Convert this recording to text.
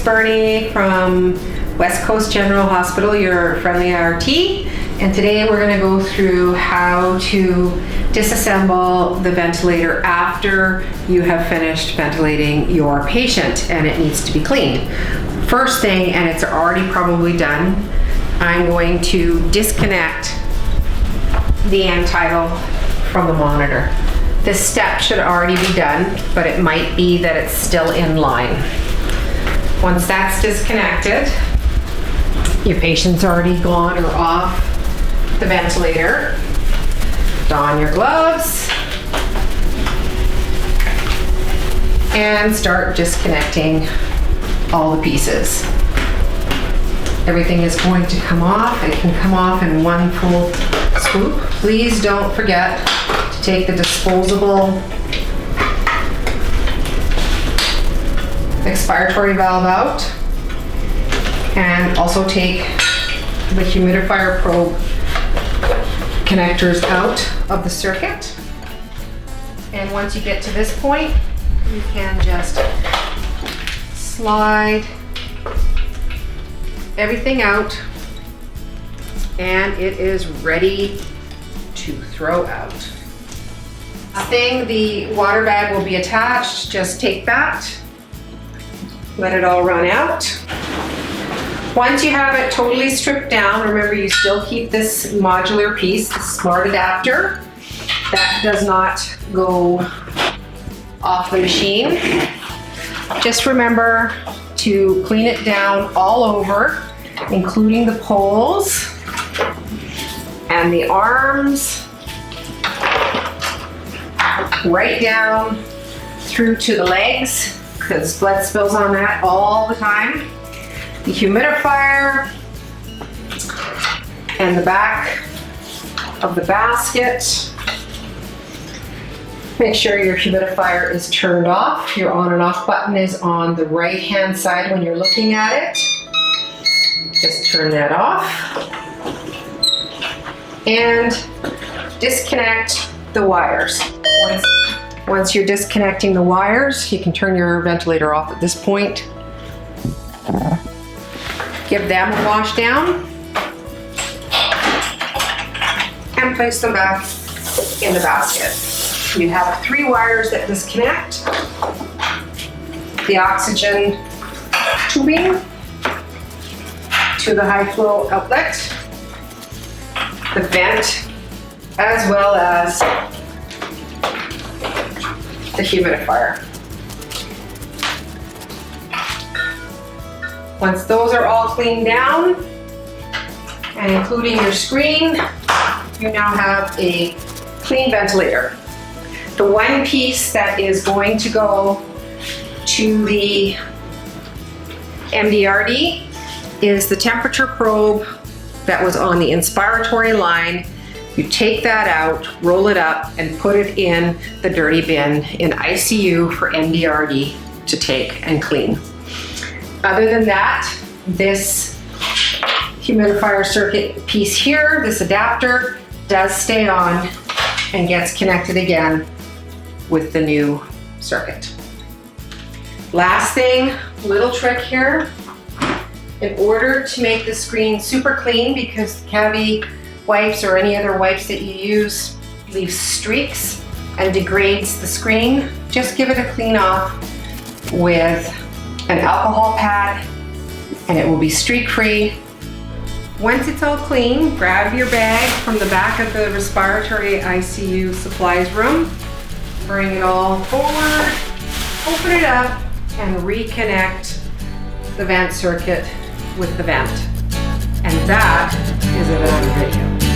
it's Bernie from West Coast General Hospital, your friendly RT, and today we're going to go through how to disassemble the ventilator after you have finished ventilating your patient and it needs to be cleaned. First thing, and it's already probably done, I'm going to disconnect the end title from the monitor. This step should already be done, but it might be that it's still in line. Once that's disconnected, your patient's already gone or off the ventilator. Don your gloves and start disconnecting all the pieces. Everything is going to come off. It can come off in one full swoop. Please don't forget to take the disposable expiratory valve out, and also take the humidifier probe connectors out of the circuit. And once you get to this point, you can just slide everything out and it is ready to throw out. The water bag will be attached. Just take that, let it all run out. Once you have it totally stripped down, remember you still keep this modular piece, the smart adapter. That does not go off the machine. Just remember to clean it down all over, including the poles and the arms, right down through to the legs, because blood spills on that all the time. The humidifier and the back of the basket. Make sure your humidifier is turned off. Your on and off button is on the right hand side when you're looking at it. Just turn that off. And disconnect the wires. Once you're disconnecting the wires, you can turn your ventilator off at this point. Give them a wash down and place them back in the basket. You have 3 wires that disconnect. The oxygen tubing to the high flow outlet, the vent, as well as the humidifier. Once those are all cleaned down, and including your screen, you now have a clean ventilator. The one piece that is going to go to the MDRD is the temperature probe that was on the inspiratory line. You take that out, roll it up, and put it in the dirty bin in ICU for MDRD to take and clean. Other than that, this humidifier circuit piece here, this adapter, does stay on and gets connected again with the new circuit. Last thing, little trick here. In order to make the screen super clean, because Cavi wipes or any other wipes that you use leave streaks and degrades the screen, just give it a clean off with an alcohol pad and it will be streak free. Once it's all clean, grab your bag from the back of the respiratory ICU supplies room, bring it all forward, open it up, and reconnect the vent circuit with the vent. And that is it on video.